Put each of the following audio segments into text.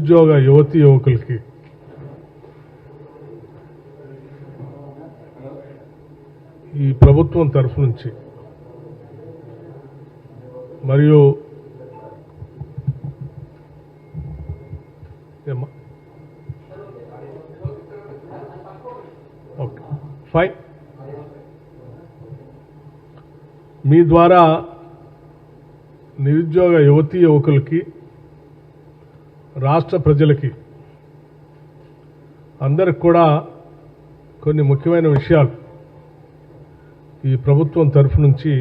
నిరుద్యోగ యువతీ యువకులకి ఈ ప్రభుత్వం తరఫు నుంచి మరియు ఓకే ఫైన్ మీ ద్వారా నిరుద్యోగ యువతీ యువకులకి రాష్ట్ర ప్రజలకి అందరికి కూడా కొన్ని ముఖ్యమైన విషయాలు ఈ ప్రభుత్వం తరఫు నుంచి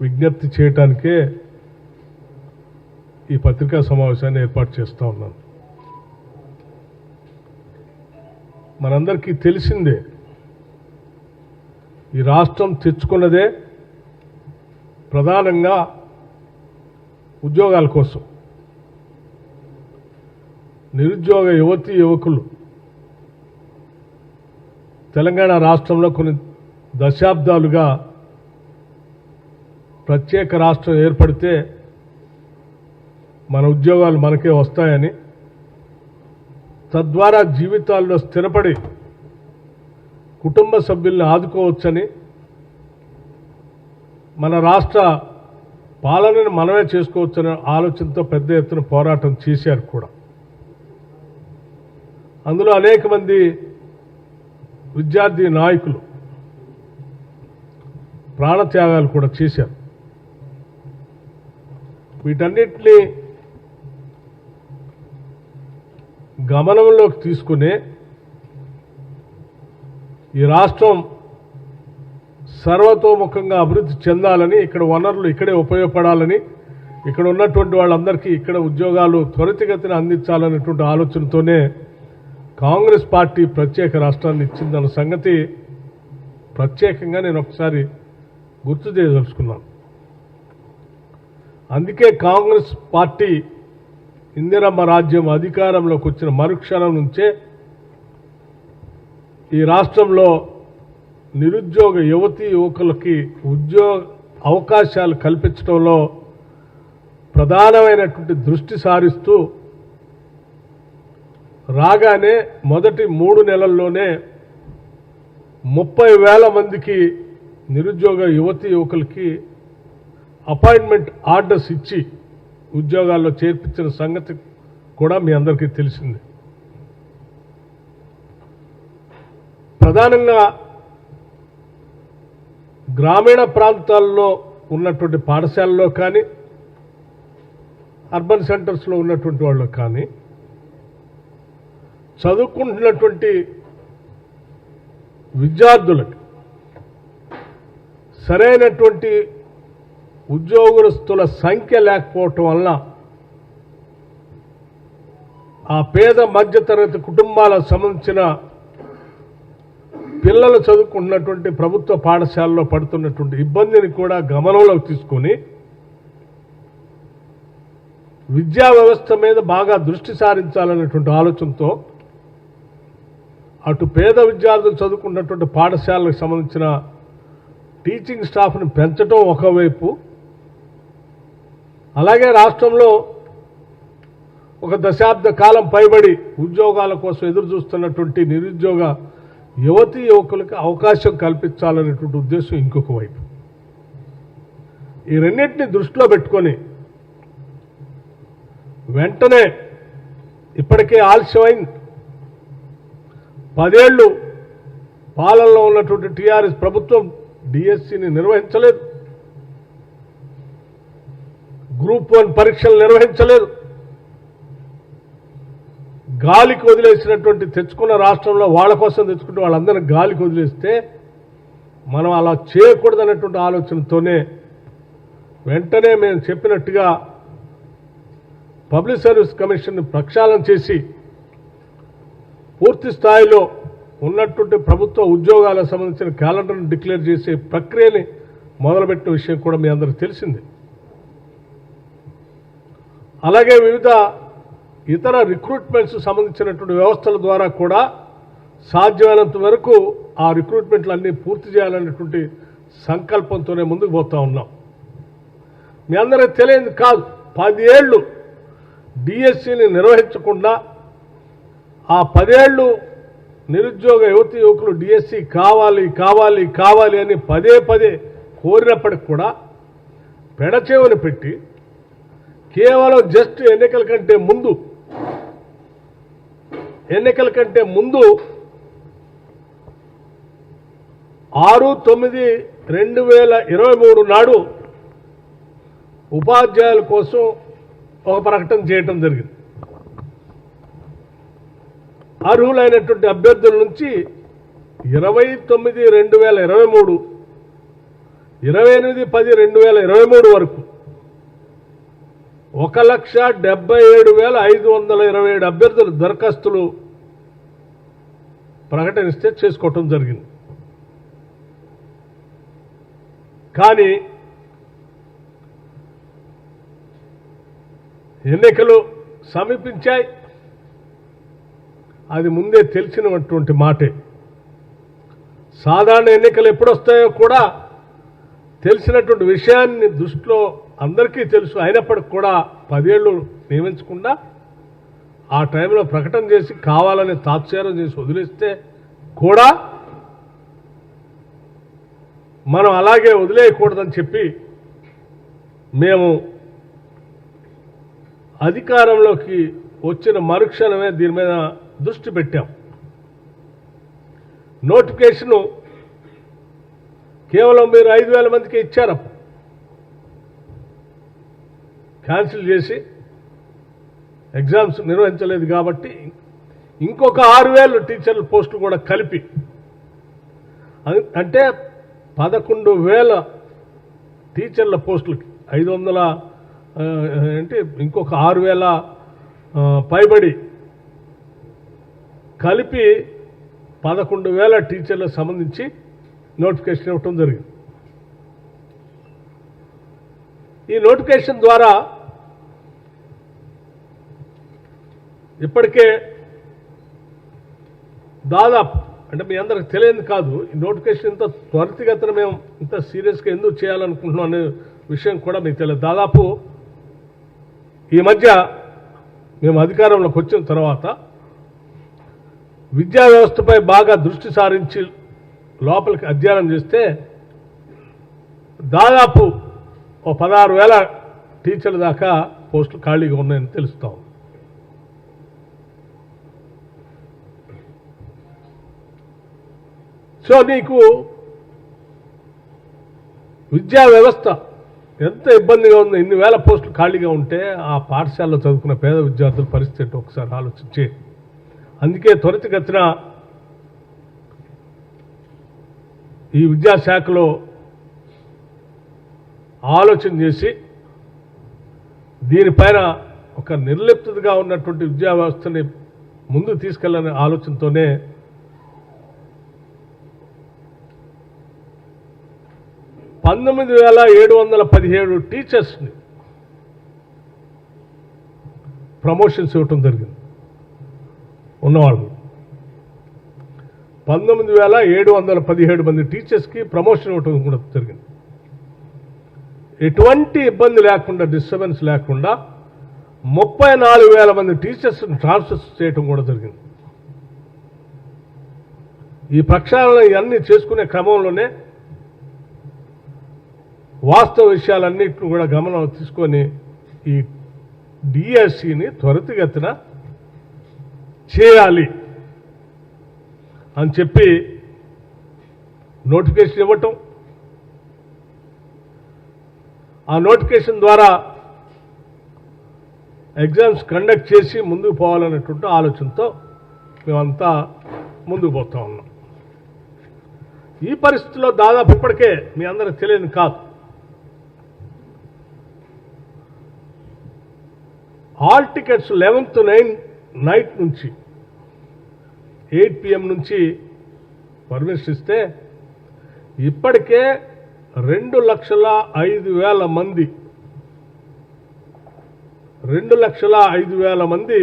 విజ్ఞప్తి చేయటానికే ఈ పత్రికా సమావేశాన్ని ఏర్పాటు చేస్తూ ఉన్నాను. మనందరికీ తెలిసిందే, ఈ రాష్ట్రం తెచ్చుకున్నదే ప్రధానంగా ఉద్యోగాల కోసం. నిరుద్యోగ యువతీ యువకులు తెలంగాణ రాష్ట్రంలో కొన్ని దశాబ్దాలుగా ప్రత్యేక రాష్ట్రం ఏర్పడితే మన ఉద్యోగాలు మనకే వస్తాయని, తద్వారా జీవితాల్లో స్థిరపడి కుటుంబ సభ్యుల్ని ఆదుకోవచ్చని, మన రాష్ట్ర పాలనను మనమే చేసుకోవచ్చనే ఆలోచనతో పెద్ద ఎత్తున పోరాటం చేశారు కూడా. అందులో అనేక మంది విద్యార్థి నాయకులు ప్రాణత్యాగాలు కూడా చేశారు. వీటన్నిటినీ గమనంలోకి తీసుకునే ఈ రాష్ట్రం సర్వతోముఖంగా అభివృద్ధి చెందాలని, ఇక్కడ వనరులు ఇక్కడే ఉపయోగపడాలని, ఇక్కడ ఉన్నటువంటి వాళ్ళందరికీ ఇక్కడ ఉద్యోగాలు త్వరితగతిన అందించాలనేటువంటి ఆలోచనతోనే కాంగ్రెస్ పార్టీ ప్రత్యేక రాష్ట్రాన్ని ఇచ్చిందన్న సంగతి ప్రత్యేకంగా నేను ఒకసారి గుర్తు చేయదలుచుకున్నాను. అందుకే కాంగ్రెస్ పార్టీ ఇందిరమ్మ రాజ్యం అధికారంలోకి వచ్చిన మరుక్షణం నుంచే ఈ రాష్ట్రంలో నిరుద్యోగ యువతీ యువకులకి ఉద్యోగ అవకాశాలు కల్పించడంలో ప్రధానమైనటువంటి దృష్టి సారిస్తూ రాగానే మొదటి 3 నెలల్లోనే 30,000 మందికి నిరుద్యోగ యువతీ యువకులకి అపాయింట్మెంట్ ఆర్డర్స్ ఇచ్చి ఉద్యోగాల్లో చేర్పించిన సంగతి కూడా మీ అందరికీ తెలిసింది. ప్రధానంగా గ్రామీణ ప్రాంతాల్లో ఉన్నటువంటి పాఠశాలల్లో కానీ, అర్బన్ సెంటర్స్లో ఉన్నటువంటి వాళ్ళు కానీ చదువుకుంటున్నటువంటి విద్యార్థులకు సరైనటువంటి ఉద్యోగస్తుల సంఖ్య లేకపోవటం వల్ల ఆ పేద మధ్యతరగతి కుటుంబాలకు సంబంధించిన పిల్లలు చదువుకుంటున్నటువంటి ప్రభుత్వ పాఠశాలలో పడుతున్నటువంటి ఇబ్బందిని కూడా గమనంలోకి తీసుకొని విద్యా వ్యవస్థ మీద బాగా దృష్టి సారించాలనేటువంటి ఆలోచనతో అటు పేద విద్యార్థులు చదువుకున్నటువంటి పాఠశాలకు సంబంధించిన టీచింగ్ స్టాఫ్ను పెంచడం ఒకవైపు, అలాగే రాష్ట్రంలో ఒక దశాబ్ద కాలం పైబడి ఉద్యోగాల కోసం ఎదురు చూస్తున్నటువంటి నిరుద్యోగ యువతీ యువకులకు అవకాశం కల్పించాలనేటువంటి ఉద్దేశం ఇంకొక వైపు. ఈ రెండింటిని దృష్టిలో పెట్టుకొని వెంటనే ఇప్పటికే ఆలస్యమైంది. 10 ఏళ్లు పాలనలో ఉన్నటువంటి టీఆర్ఎస్ ప్రభుత్వం డిఎస్సిని నిర్వహించలేదు, గ్రూప్ 1 పరీక్షలు నిర్వహించలేదు, గాలికి వదిలేసినటువంటి తెచ్చుకున్న రాష్ట్రంలో వాళ్ళ కోసం తెచ్చుకుంటే వాళ్ళందరినీ గాలికి వదిలేస్తే మనం అలా చేయకూడదనేటువంటి ఆలోచనతోనే వెంటనే మేము చెప్పినట్టుగా పబ్లిక్ సర్వీస్ కమిషన్ ప్రక్షాళన చేసి పూర్తి స్థాయిలో ఉన్నటువంటి ప్రభుత్వ ఉద్యోగాలకు సంబంధించిన క్యాలెండర్ను డిక్లేర్ చేసే ప్రక్రియని మొదలుపెట్టిన విషయం కూడా మీ అందరికీ తెలిసిందే. అలాగే వివిధ ఇతర రిక్రూట్మెంట్స్ సంబంధించినటువంటి వ్యవస్థల ద్వారా కూడా సాధ్యమైనంత వరకు ఆ రిక్రూట్మెంట్లన్నీ పూర్తి చేయాలనేటువంటి సంకల్పంతోనే ముందుకు పోతా ఉన్నాం. మీ అందరికీ తెలియదు కాదు, 10 ఏళ్ళు డిఎస్సిని నిర్వహించకుండా ఆ 10 ఏళ్ళు నిరుద్యోగ యువతి యువకులు డిఎస్సి కావాలి కావాలి కావాలి అని పదే పదే కోరినప్పటికి కూడా పెడచేవని పెట్టి కేవలం జస్ట్ ఎన్నికల కంటే ముందు 6/9/2023 నాడు ఉపాధ్యాయుల కోసం ఒక ప్రకటన చేయటం జరిగింది. అర్హులైనటువంటి అభ్యర్థుల నుంచి 29/2023, 28/10/2023 వరకు 1,77,527 అభ్యర్థుల దరఖాస్తులు ప్రకటనిస్తే చేసుకోవటం జరిగింది. కానీ ఎన్నికలు సమీపించాయి. అది ముందే తెలిసినటువంటి మాటే. సాధారణ ఎన్నికలు ఎప్పుడొస్తాయో కూడా తెలిసినటువంటి విషయాన్ని దృష్టిలో అందరికీ తెలుసు. అయినప్పటికి కూడా 10 ఏళ్ళు నియమించకుండా ఆ టైంలో ప్రకటన చేసి కావాలని తాత్సారం చేసి వదిలేస్తే కూడా మనం అలాగే వదిలేయకూడదని చెప్పి మేము అధికారంలోకి వచ్చిన మరుక్షణమే దీని మీద దృష్టి పెట్టాం. నోటిఫికేషను కేవలం మీరు 5,000 మందికి ఇచ్చారు. క్యాన్సిల్ చేసి ఎగ్జామ్స్ నిర్వహించలేదు కాబట్టి ఇంకొక 6,000 టీచర్ల పోస్టులు కూడా కలిపి అంటే 11,000 టీచర్ల పోస్టులకి 500 అంటే ఇంకొక 6,000 పైబడి కలిపి 11,000 టీచర్లకు సంబంధించి నోటిఫికేషన్ ఇవ్వటం జరిగింది. ఈ నోటిఫికేషన్ ద్వారా ఇప్పటికే దాదాపు అంటే మీ అందరికి తెలియదు కాదు, ఈ నోటిఫికేషన్ ఇంత త్వరితగతిన మేము ఇంత సీరియస్గా ఎందుకు చేయాలనుకుంటున్నాం అనే విషయం కూడా మీకు తెలియదు. దాదాపు ఈ మధ్య మేము అధికారంలోకి వచ్చిన తర్వాత విద్యా వ్యవస్థపై బాగా దృష్టి సారించి లోపలికి అధ్యయనం చేస్తే దాదాపు 16,000 టీచర్ల దాకా పోస్టులు ఖాళీగా ఉన్నాయని తెలుస్తాం. సో నీకు విద్యా వ్యవస్థ ఎంత ఇబ్బందిగా ఉంది, ఇన్ని వేల పోస్టులు ఖాళీగా ఉంటే ఆ పాఠశాలలో చదువుకున్న పేద విద్యార్థుల పరిస్థితి ఒకసారి ఆలోచించి అందుకే త్వరితగతిన ఈ విద్యాశాఖలో ఆలోచన చేసి దీనిపైన ఒక నిర్లిప్తగా ఉన్నటువంటి విద్యా వ్యవస్థని ముందుకు తీసుకెళ్లనే ఆలోచనతోనే $19,717 టీచర్స్ని ప్రమోషన్స్ ఇవ్వటం జరిగింది. ఉన్నవాళ్ళు 19,717 మంది టీచర్స్కి ప్రమోషన్ ఇవ్వటం కూడా జరిగింది. ఎటువంటి ఇబ్బంది లేకుండా, డిస్టర్బెన్స్ లేకుండా 34,000 మంది టీచర్స్ని ట్రాన్స్ఫర్ చేయటం కూడా జరిగింది. ఈ ప్రక్షాళన ఇవన్నీ చేసుకునే క్రమంలోనే వాస్తవ విషయాలన్నింటిని కూడా గమనం తీసుకొని ఈ డిఎస్సిని త్వరితగతిన చేయాలి అని చెప్పి నోటిఫికేషన్ ఇవ్వటం, ఆ నోటిఫికేషన్ ద్వారా ఎగ్జామ్స్ కండక్ట్ చేసి ముందుకు పోవాలనేటువంటి ఆలోచనతో మేమంతా ముందుకు పోతా ఉన్నాం. ఈ పరిస్థితిలో దాదాపు ఇప్పటికే మీ అందరికి తెలియని కాదు, ఆల్ టికెట్స్ 11th నైట్ నుంచి 8 PM నుంచి పర్మిషన్ ఇస్తే ఇప్పటికే 2,05,000 మంది 2,05,000 మంది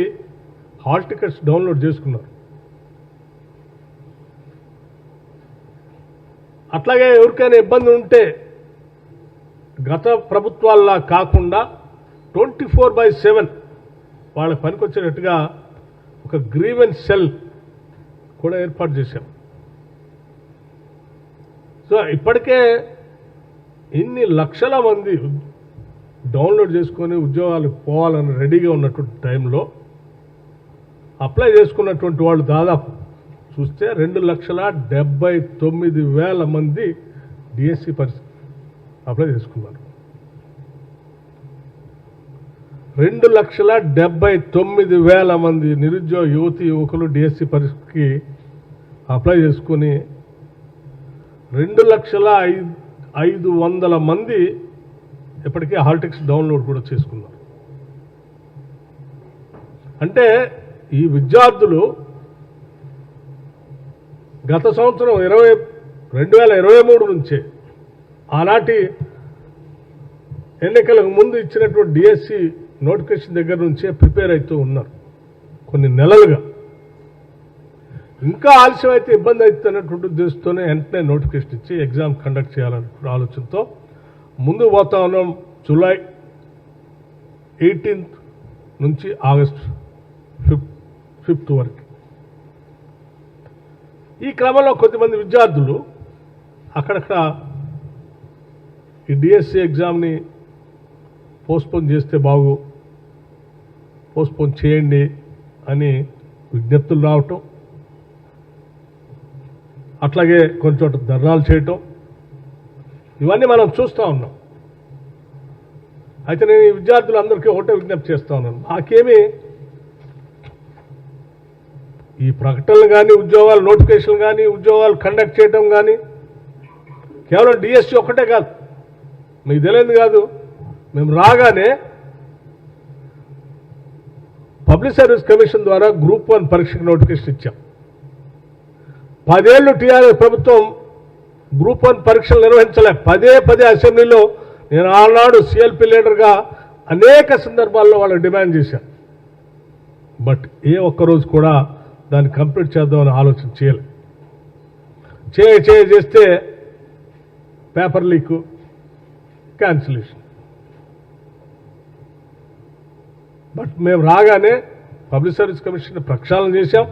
హాల్ టికెట్స్ డౌన్లోడ్ చేసుకున్నారు. అట్లాగే ఎవరికైనా ఇబ్బంది ఉంటే గత ప్రభుత్వాల్లా కాకుండా 24/7 వాళ్ళకి పనికొచ్చేటట్టుగా ఒక గ్రీవెన్స్ సెల్ కూడా ఏర్పాటు చేశాం. సో ఇప్పటికే ఇన్ని లక్షల మంది డౌన్లోడ్ చేసుకొని ఉద్యోగాలకు పోవాలని రెడీగా ఉన్నటువంటి టైంలో అప్లై చేసుకున్నటువంటి వాళ్ళు దాదాపు చూస్తే 2,79,000 మంది డిఎస్సి అప్లై చేసుకున్నారు. 2,79,000 మంది నిరుద్యోగ యువతి యువకులు డిఎస్సి పరీక్షకి అప్లై చేసుకుని 2,05,500 మంది ఇప్పటికే హాల్ టికెట్స్ డౌన్లోడ్ కూడా చేసుకున్నారు. అంటే ఈ విద్యార్థులు గత సంవత్సరం 2023 నుంచే ఆనాటి ఎన్నికలకు ముందు ఇచ్చినటువంటి డిఎస్సి నోటిఫికేషన్ దగ్గర నుంచే ప్రిపేర్ అవుతూ ఉన్నారు కొన్ని నెలలుగా. ఇంకా ఆలస్యం అయితే ఇబ్బంది అవుతున్నటువంటి ఉద్దేశంతోనే వెంటనే నోటిఫికేషన్ ఇచ్చి ఎగ్జామ్ కండక్ట్ చేయాలనే ఆలోచనతో ముందు పోతా ఉన్నాం. జూలై 18 నుంచి ఆగస్ట్ 5 వరకు. ఈ క్రమంలో కొద్దిమంది విద్యార్థులు అక్కడక్కడ ఈ డిఎస్సి ఎగ్జామ్ని పోస్ట్పోన్ చేస్తే పోస్ట్పోన్ చేయండి అని విజ్ఞప్తులు రావటం, అట్లాగే కొంచెం ధర్నాలు చేయటం, ఇవన్నీ మనం చూస్తూ ఉన్నాం. అయితే నేను ఈ విద్యార్థులందరికీ ఒకటే విజ్ఞప్తి చేస్తూ ఉన్నాను, నాకేమీ ఈ ప్రకటనలు కానీ ఉద్యోగాలు నోటిఫికేషన్ కానీ ఉద్యోగాలు కండక్ట్ చేయటం కానీ కేవలం డిఎస్సి ఒక్కటే కాదు, మీకు తెలియదు కాదు. మేము రాగానే పబ్లిక్ సర్వీస్ కమిషన్ ద్వారా గ్రూప్ 1 పరీక్షకు నోటిఫికేషన్ ఇచ్చాం. 10 ఏళ్ళు టీఆర్ఎస్ ప్రభుత్వం గ్రూప్ 1 పరీక్షలు నిర్వహించలే. పదే అసెంబ్లీలో నేను ఆనాడు సిఎల్పి లీడర్గా అనేక సందర్భాల్లో వాళ్ళకి డిమాండ్ చేశాను. బట్ ఏ ఒక్కరోజు కూడా దాన్ని కంప్లీట్ చేద్దామని ఆలోచన చేయలే. చేస్తే పేపర్ లీకు, క్యాన్సిలేషన్. బట్ మేము రాగానే పబ్లిక్ సర్వీస్ కమిషన్ ప్రక్షాళన చేశాం.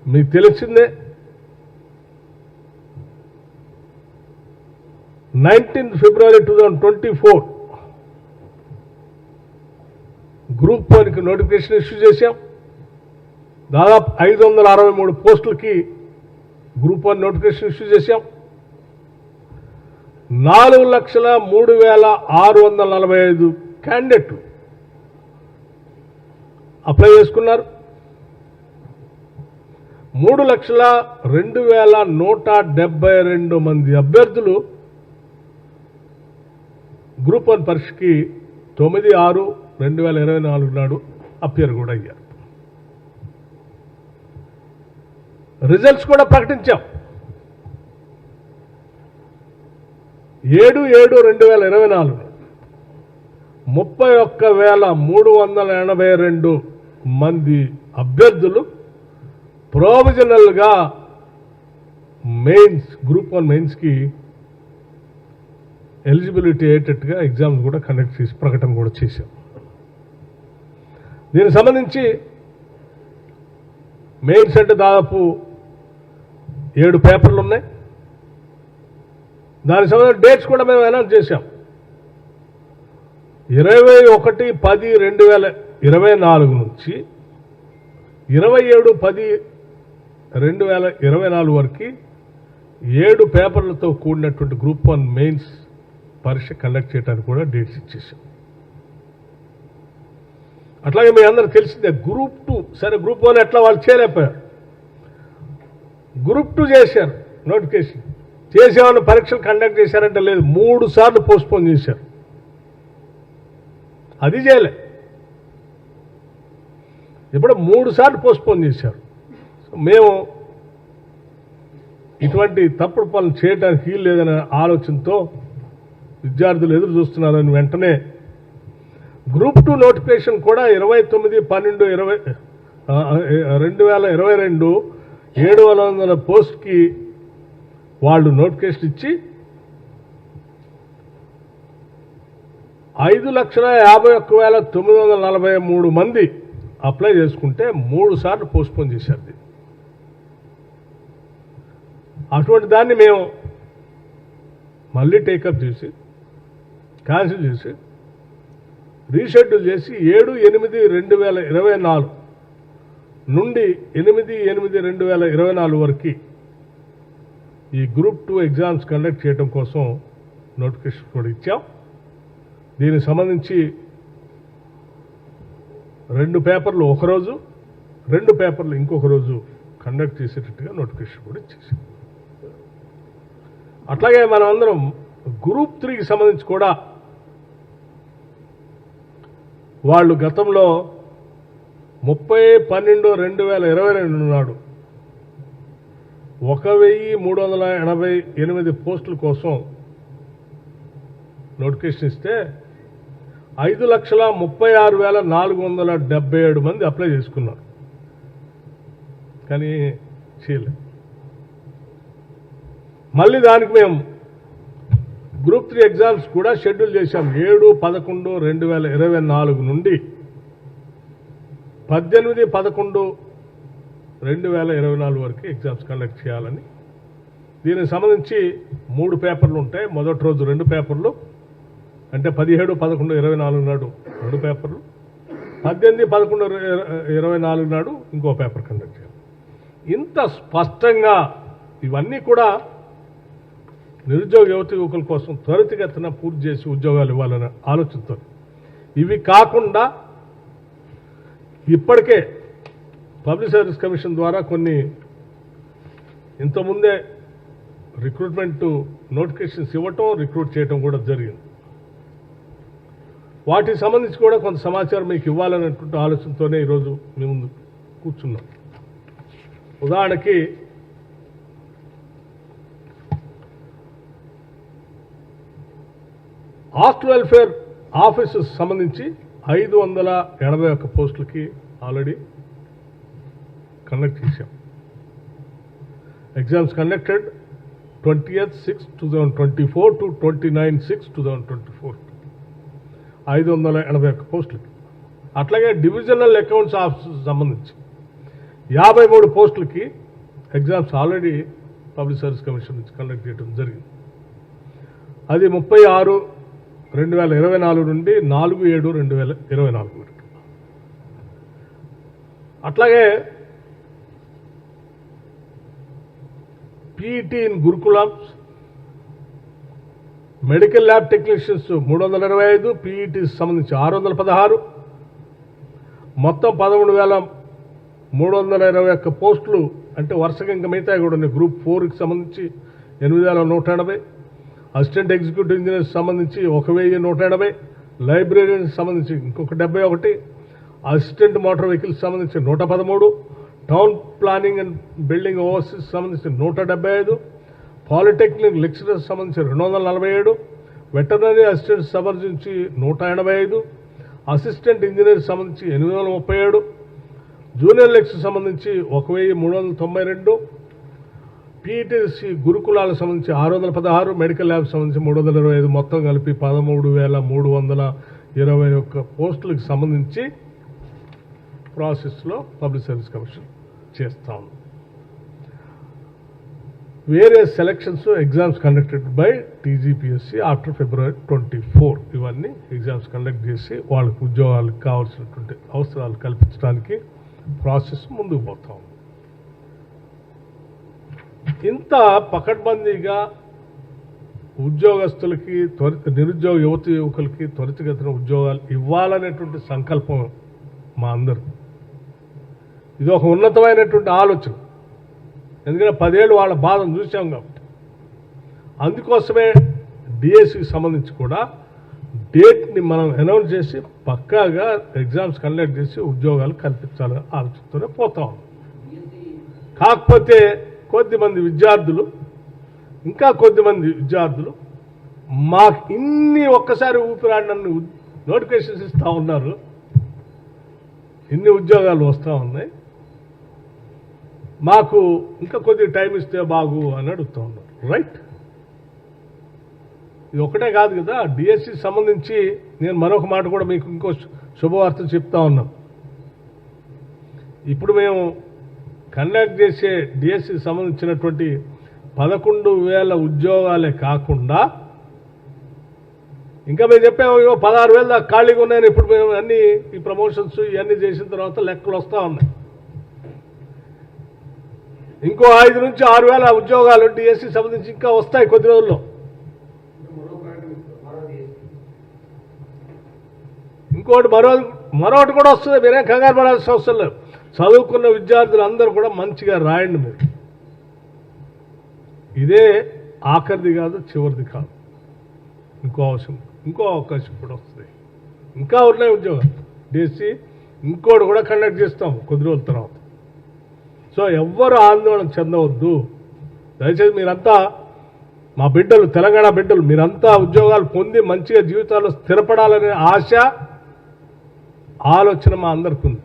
మీకు తెలిసిందే 19 ఫిబ్రవరి 2024 గ్రూప్ 1కి నోటిఫికేషన్ ఇష్యూ చేశాం. దాదాపు 563 పోస్టులకి గ్రూప్ 1 నోటిఫికేషన్ ఇష్యూ చేశాం. 4,03,645 క్యాండిడేట్లు అప్లై చేసుకున్నారు. 3,02,172 మంది అభ్యర్థులు గ్రూప్ 1 పరీక్షకి 9/6/2024 నాడు అపియర్ కూడా అయ్యారు. రిజల్ట్స్ కూడా ప్రకటించాం. 7/7/2024 31,382 మంది అభ్యర్థులు ప్రొవిజనల్గా మెయిన్స్ గ్రూప్ 1 మెయిన్స్కి ఎలిజిబిలిటీ అయ్యేటట్టుగా ఎగ్జామ్స్ కూడా కండక్ట్ చేసి ప్రకటన కూడా చేశాం. దీనికి సంబంధించి మెయిన్స్ అంటే దాదాపు 7 పేపర్లు ఉన్నాయి. దానికి సంబంధించిన డేట్స్ కూడా మేము అనౌన్స్ చేశాం. 21/10/2024 నుంచి 27/10/2024 వరకు 7 పేపర్లతో కూడినటువంటి గ్రూప్ 1 మెయిన్స్ పరీక్ష కండక్ట్ చేయడానికి కూడా డేట్స్ ఇచ్చేసాం. అట్లాగే మీ అందరికి తెలిసిందే గ్రూప్ 2. సరే గ్రూప్ 1 ఎట్లా వాళ్ళు చేయలేకపోయారు, గ్రూప్ 2 చేశారు. నోటిఫికేషన్ చేసేవాళ్ళు పరీక్షలు కండక్ట్ చేశారంటే లేదు, 3 సార్లు పోస్ట్పోన్ చేశారు. అది చేయలే, ఇప్పుడు 3 సార్లు పోస్ట్పోన్ చేశారు. మేము ఇటువంటి తప్పుడు పనులు చేయడానికి వీలు లేదనే ఆలోచనతో విద్యార్థులు ఎదురు చూస్తున్నారని వెంటనే గ్రూప్ 2 నోటిఫికేషన్ కూడా 29/12/2022 700 పోస్ట్కి వాళ్ళు నోటిఫికేషన్ ఇచ్చి 5,51,943 మంది అప్లై చేసుకుంటే 3 సార్లు పోస్ట్పోన్ చేశారు. అటువంటి దాన్ని మేము మళ్ళీ టేకప్ చేసి క్యాన్సిల్ చేసి రీషెడ్యూల్ చేసి 7/8/2024 నుండి 8/8/2024 వరకు ఈ గ్రూప్ 2 ఎగ్జామ్స్ కండక్ట్ చేయడం కోసం నోటిఫికేషన్ కూడా ఇచ్చాం. దీనికి సంబంధించి 2 పేపర్లు ఒకరోజు, 2 పేపర్లు ఇంకొక రోజు కండక్ట్ చేసేటట్టుగా నోటిఫికేషన్ కూడా ఇచ్చేసాం. అట్లాగే మనం అందరం గ్రూప్ 3కి సంబంధించి కూడా వాళ్ళు గతంలో 30/12/2022 నాడు 1,388 పోస్టుల కోసం నోటిఫికేషన్ ఇస్తే 5,36,477 మంది అప్లై చేసుకున్నారు. కానీ చేయలేదు. మళ్ళీ దానికి మేము గ్రూప్ 3 ఎగ్జామ్స్ కూడా షెడ్యూల్ చేశాం. 7/11/2024 నుండి 18/11/2024 వరకు ఎగ్జామ్స్ కండక్ట్ చేయాలని. దీనికి సంబంధించి 3 పేపర్లు ఉంటాయి. మొదటి రోజు 2 పేపర్లు, అంటే 17/11/24 నాడు 2 పేపర్లు, 18/11/24 నాడు ఇంకో పేపర్ కండక్ట్ చేయాలి. ఇంత స్పష్టంగా ఇవన్నీ కూడా నిరుద్యోగ యువతి యువకుల కోసం త్వరితగతిన పూర్తి చేసి ఉద్యోగాలు ఇవ్వాలన్న ఆలోచనతో. ఇవి కాకుండా ఇప్పటికే పబ్లిక్ సర్వీస్ కమిషన్ ద్వారా కొన్ని ఇంతకుముందే రిక్రూట్మెంట్ నోటిఫికేషన్స్ ఇవ్వటం, రిక్రూట్ చేయటం కూడా జరిగింది. వాటికి సంబంధించి కూడా కొంత సమాచారం మీకు ఇవ్వాలనేటువంటి ఆలోచనతోనే ఈరోజు మీ ముందు కూర్చున్నాం. ఉదాహరణకి హాస్టల్ వెల్ఫేర్ ఆఫీసెస్ సంబంధించి 581 పోస్టులకి ఆల్రెడీ కండక్ట్ చేశాం. ఎగ్జామ్స్ కండక్టెడ్ 20/6/2024 to 29/6/2024 581 పోస్టులకి. అట్లాగే డివిజనల్ అకౌంట్స్ ఆఫీసెస్ సంబంధించి 53 పోస్టులకి exams already public service commission నుంచి కండక్ట్ చేయడం జరిగింది. అది 36/2024 నుండి 4/7/2024 వరకు. అట్లాగే PET in గురుకులమ్స్, medical lab technicians 325, PET సంబంధించి 616, మొత్తం 13,321 పోస్టులు. అంటే వరుసగా ఇంకా మిగతా కూడా ఉన్నాయి. గ్రూప్ 4కి సంబంధించి 8,180, అసిస్టెంట్ ఎగ్జిక్యూటివ్ ఇంజనీర్స్ సంబంధించి 1,180, లైబ్రరీకి సంబంధించి ఇంకొక 71, అసిస్టెంట్ మోటార్ వెహికల్స్ సంబంధించి 113, town planning and building overseas సంబంధించి 175, పాలిటెక్నిక్ లెక్చరర్స్ సంబంధించి 247, వెటర్నరీ అసిస్టెంట్ సంబంధించి 185, అసిస్టెంట్ ఇంజనీర్ సంబంధించి 837, జూనియర్ లెక్చర్ సంబంధించి 1,392, పీఈటీసీ గురుకులాలకు సంబంధించి 616, మెడికల్ ల్యాబ్ సంబంధించి 325, మొత్తం కలిపి 13,321 పోస్టులకు సంబంధించి ప్రాసెస్లో పబ్లిక్ సర్వీస్ కమిషన్ చేస్తా ఉంది. Various selections exams conducted by TGPSC after February 24. ఇవన్నీ ఎగ్జామ్స్ కండక్ట్ చేసి వాళ్ళకి ఉద్యోగాలకు కావాల్సినటువంటి అవసరాలు కల్పించడానికి ప్రాసెస్ ముందుకు పోతా ఉంది. ఇంత పకడ్బందీగా ఉద్యోగస్తులకి నిరుద్యోగ యువతి యువకులకి త్వరితగతిన ఉద్యోగాలు ఇవ్వాలనేటువంటి సంకల్పం మా అందరు. ఇది ఒక ఉన్నతమైనటువంటి ఆలోచన. ఎందుకంటే 10 ఏళ్ళు వాళ్ళ బాధను చూసాం కాబట్టి. అందుకోసమే డిఎస్సికి సంబంధించి కూడా డేట్ని మనం అనౌన్స్ చేసి పక్కాగా ఎగ్జామ్స్ కండక్ట్ చేసి ఉద్యోగాలు కల్పించాలని ఆలోచనతోనే పోతా ఉన్నాం. కాకపోతే కొద్దిమంది విద్యార్థులు మాకు ఇన్ని ఒక్కసారి ఊపిరాడనన్ను నోటిఫికేషన్స్ ఇస్తూ ఉన్నారు, ఇన్ని ఉద్యోగాలు వస్తూ ఉన్నాయి, మాకు ఇంకా కొద్దిగా టైం ఇస్తే బాగు అని అడుగుతూ ఉన్నారు. రైట్, ఇది ఒకటే కాదు కదా, డిఎస్సి సంబంధించి నేను మరొక మాట కూడా మీకు ఇంకో శుభవార్త చెప్తా ఉన్నాం. ఇప్పుడు మేము కండక్ట్ చేసే డిఎస్సికి సంబంధించినటువంటి 11,000 ఉద్యోగాలే కాకుండా ఇంకా మేము చెప్పాము 16,000 దాకా ఖాళీగా ఉన్నాయని. ఇప్పుడు మేము అన్ని ఈ ప్రమోషన్స్ ఇవన్నీ చేసిన తర్వాత లెక్కలు వస్తూ ఉన్నాయి. ఇంకో 5 నుంచి 6,000 ఉద్యోగాలు డిఎస్సి సంబంధించి ఇంకా వస్తాయి కొద్ది రోజుల్లో. ఇంకోటి మరొకటి కూడా వస్తుంది. మీరేం కంగారు పడాల్సిన అవసరం లేదు. చదువుకున్న విద్యార్థులు అందరూ కూడా మంచిగా రాయండి. మీరు ఇదే ఆఖరిది కాదు, చివరిది కాదు. ఇంకో అవకాశం కూడా వస్తుంది. ఇంకా ఉన్నాయి ఉద్యోగాలు డిఎస్సి. ఇంకోటి కూడా కండక్ట్ చేస్తాం కొద్ది రోజుల తర్వాత. సో ఎవ్వరు ఆందోళన చెందవద్దు. దయచేసి మీరంతా మా బిడ్డలు, తెలంగాణ బిడ్డలు, మీరంతా ఉద్యోగాలు పొంది మంచిగా జీవితాల్లో స్థిరపడాలనే ఆశ, ఆలోచన మా అందరికీ ఉంది.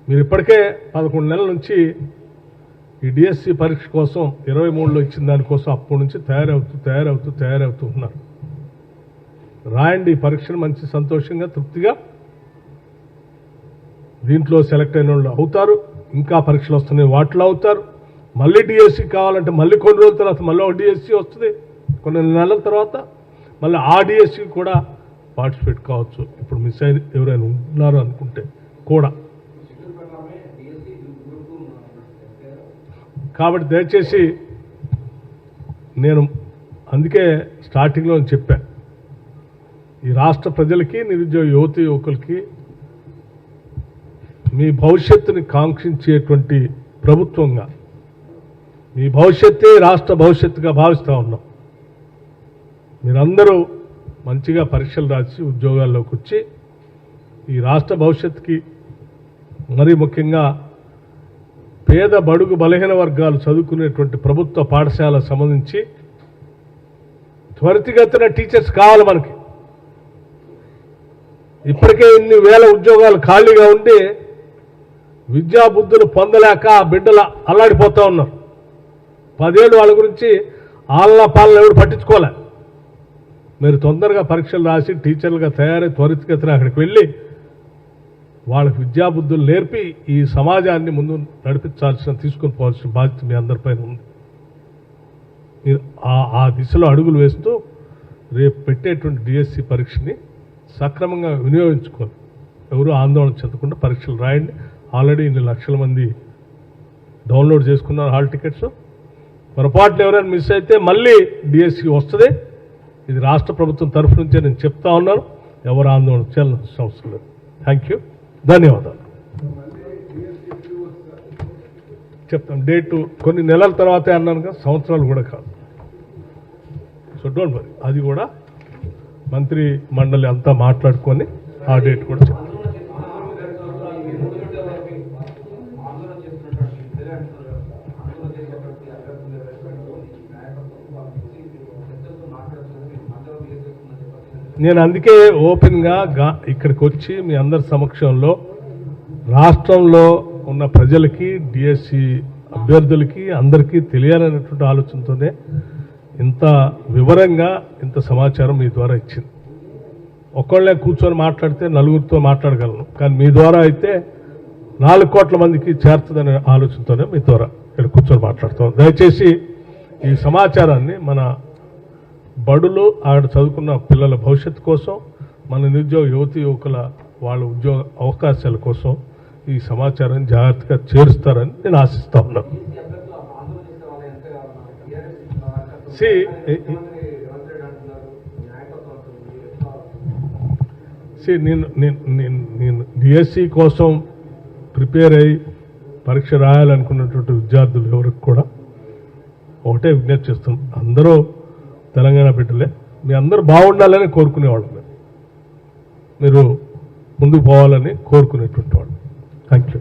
మీరు ఇప్పటికే 11 నెలల నుంచి ఈ డిఎస్సి పరీక్ష కోసం 23లో ఇచ్చిన దానికోసం అప్పటి నుంచి తయారవుతూ ఉన్నారు. రాయండి ఈ పరీక్షను మంచి సంతోషంగా, తృప్తిగా. దీంట్లో సెలెక్ట్ అయిన వాళ్ళు అవుతారు. ఇంకా పరీక్షలు వస్తున్నాయి, వాటిలో అవుతారు. మళ్ళీ డిఎస్సి కావాలంటే మళ్ళీ కొన్ని రోజుల తర్వాత మళ్ళీ ఒక డిఎస్సి వస్తుంది. కొన్ని నెలల తర్వాత మళ్ళీ ఆ డిఎస్సి కూడా పార్టిసిపేట్ కావచ్చు. ఇప్పుడు మిస్ అయిన ఎవరైనా ఉన్నారు అనుకుంటే కూడా. కాబట్టి దయచేసి నేను అందుకే స్టార్టింగ్లో చెప్పాను, ఈ రాష్ట్ర ప్రజలకి, నిరుద్యోగ యువకులకి మీ భవిష్యత్తుని కాంక్షించేటువంటి ప్రభుత్వంగా, మీ భవిష్యత్తే రాష్ట్ర భవిష్యత్తుగా భావిస్తూ ఉన్నాం. మీరందరూ మంచిగా పరీక్షలు రాసి ఉద్యోగాల్లోకి వచ్చి ఈ రాష్ట్ర భవిష్యత్తుకి, మరీ ముఖ్యంగా పేద బడుగు బలహీన వర్గాలు చదువుకునేటువంటి ప్రభుత్వ పాఠశాలకు సంబంధించి త్వరితగతిన టీచర్స్ కావాలి మనకి. ఇప్పటికే ఇన్ని వేల ఉద్యోగాలు ఖాళీగా ఉండి విద్యా బుద్ధులు పొందలేక బిడ్డలు అల్లాడిపోతూ ఉన్నారు. 10 ఏళ్ళు వాళ్ళ గురించి ఆలన పాలన ఎవరు పట్టించుకోలే. మీరు తొందరగా పరీక్షలు రాసి టీచర్లుగా తయారై త్వరితగతిన అక్కడికి వెళ్ళి వాళ్ళకి విద్యాబుద్ధులు నేర్పి ఈ సమాజాన్ని ముందు తీసుకొని పోవాల్సిన బాధ్యత మీ అందరిపైన ఉంది. మీరు ఆ దిశలో అడుగులు వేస్తూ రేపు పెట్టేటువంటి డిఎస్సి పరీక్షని సక్రమంగా వినియోగించుకోవాలి. ఎవరు ఆందోళన చెందకుండా పరీక్షలు రాయండి. ఆల్రెడీ ఇన్ని లక్షల మంది డౌన్లోడ్ చేసుకున్నారు హాల్ టికెట్స్. పొరపాట్లు ఎవరైనా మిస్ అయితే మళ్ళీ డిఎస్సి వస్తుంది. ఇది రాష్ట్ర ప్రభుత్వం తరఫు నుంచే నేను చెప్తా ఉన్నాను. ఎవరు ఆందోళన చేయాల్సిన అవసరం లేదు. థ్యాంక్ యూ, ధన్యవాదాలు. చెప్తాం డేటు కొన్ని నెలల తర్వాతే అన్నానుగా, సంవత్సరాలు కూడా కాదు. సో డోంట్ వరీ, అది కూడా మంత్రి మండలి అంతా మాట్లాడుకొని ఆ డేట్ కూడా చెప్తాం. నేను అందుకే ఓపెన్గా ఇక్కడికి వచ్చి మీ అందరి సమక్షంలో రాష్ట్రంలో ఉన్న ప్రజలకి, డిఎస్సి అభ్యర్థులకి అందరికీ తెలియాలనేటువంటి ఆలోచనతోనే ఇంత వివరంగా ఇంత సమాచారం మీ ద్వారా ఇచ్చింది. ఒక్కళ్ళే కూర్చొని మాట్లాడితే నలుగురితో మాట్లాడగలను, కానీ మీ ద్వారా అయితే 4 కోట్ల మందికి చేరుతుందనే ఆలోచనతోనే మీ ద్వారా ఇక్కడ కూర్చొని మాట్లాడుతాం. దయచేసి ఈ సమాచారాన్ని మన బడులు, ఆడ చదువుకున్న పిల్లల భవిష్యత్తు కోసం, మన నిరుద్యోగ యువకుల వాళ్ళ ఉద్యోగ అవకాశాల కోసం ఈ సమాచారాన్ని జాగ్రత్తగా చేరుస్తారని నేను ఆశిస్తా ఉన్నాను. నేను డిఎస్సి కోసం ప్రిపేర్ అయ్యి పరీక్ష రాయాలనుకున్నటువంటి విద్యార్థులు ఎవరికి కూడా ఒకటే విజ్ఞప్తి చేస్తున్నాం. అందరూ తెలంగాణ బిడ్డలే, మీ అందరూ బాగుండాలని కోరుకునేవాళ్ళు, మీరు ముందుకు పోవాలని కోరుకునేటువంటి వాళ్ళు. Thank you.